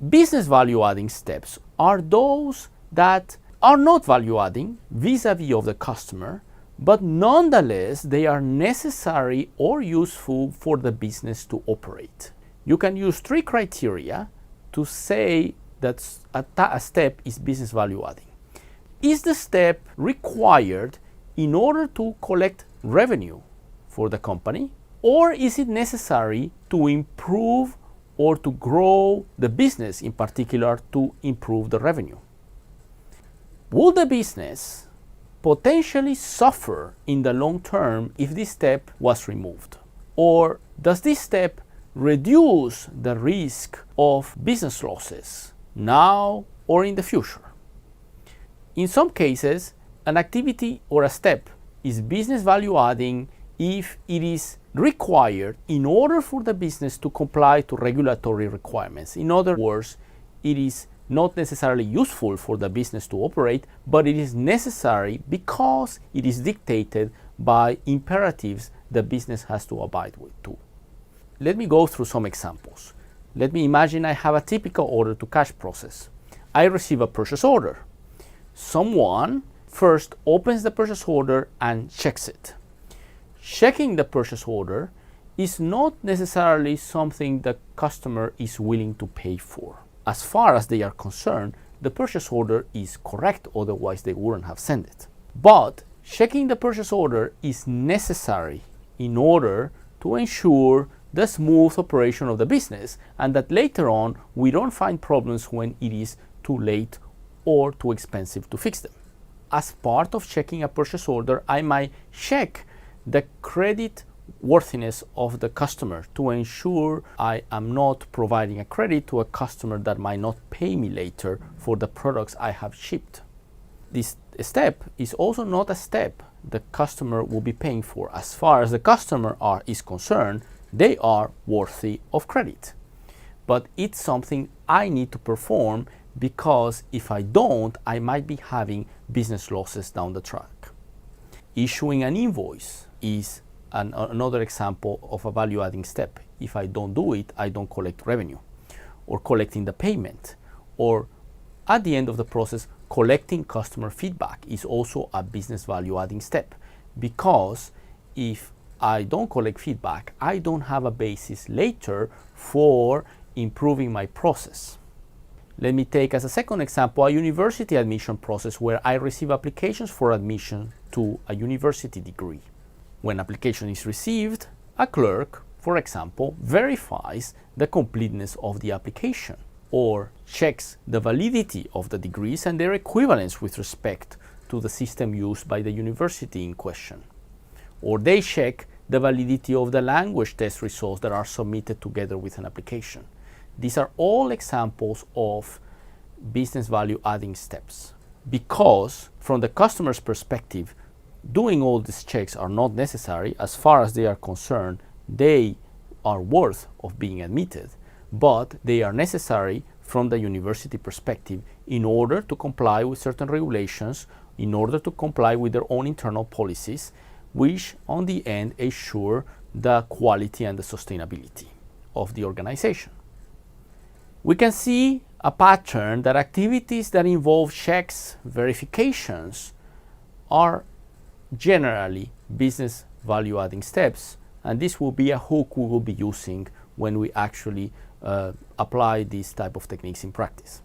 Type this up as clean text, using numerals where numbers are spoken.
Business value adding steps are those that are not value adding vis-a-vis of the customer, but nonetheless they are necessary or useful for the business to operate. You can use 3 criteria to say that a step is business value adding. Is the step required in order to collect revenue for the company, or is it necessary to improve or to grow the business, in particular to improve the revenue? Will the business potentially suffer in the long term if this step was removed? Or does this step reduce the risk of business losses now or in the future? In some cases, an activity or a step is business value adding if it is required in order for the business to comply to regulatory requirements. In other words, it is not necessarily useful for the business to operate, but it is necessary because it is dictated by imperatives the business has to abide with too. Let me go through some examples. Let me imagine I have a typical order to cash process. I receive a purchase order. Someone first opens the purchase order and checks it. Checking the purchase order is not necessarily something the customer is willing to pay for. As far as they are concerned, the purchase order is correct, otherwise they wouldn't have sent it. But checking the purchase order is necessary in order to ensure the smooth operation of the business, and that later on we don't find problems when it is too late or too expensive to fix them. As part of checking a purchase order, I might check the credit worthiness of the customer to ensure I am not providing a credit to a customer that might not pay me later for the products I have shipped. This step is also not a step the customer will be paying for. As far as the customer is concerned, they are worthy of credit. But it's something I need to perform, because if I don't, I might be having business losses down the track. Issuing an invoice is another example of a value-adding step. If I don't do it, I don't collect revenue. Or collecting the payment, or at the end of the process, collecting customer feedback is also a business value-adding step, because if I don't collect feedback, I don't have a basis later for improving my process. Let me take as a second example a university admission process where I receive applications for admission to a university degree. When application is received, a clerk, for example, verifies the completeness of the application or checks the validity of the degrees and their equivalence with respect to the system used by the university in question. Or they check the validity of the language test results that are submitted together with an application. These are all examples of business value adding steps, because from the customer's perspective, doing all these checks are not necessary. As far as they are concerned, they are worth of being admitted, but they are necessary from the university perspective in order to comply with certain regulations, in order to comply with their own internal policies, which on the end ensure the quality and the sustainability of the organization. We can see a pattern that activities that involve checks, verifications, are generally business value adding steps, and this will be a hook we will be using when we actually apply these type of techniques in practice.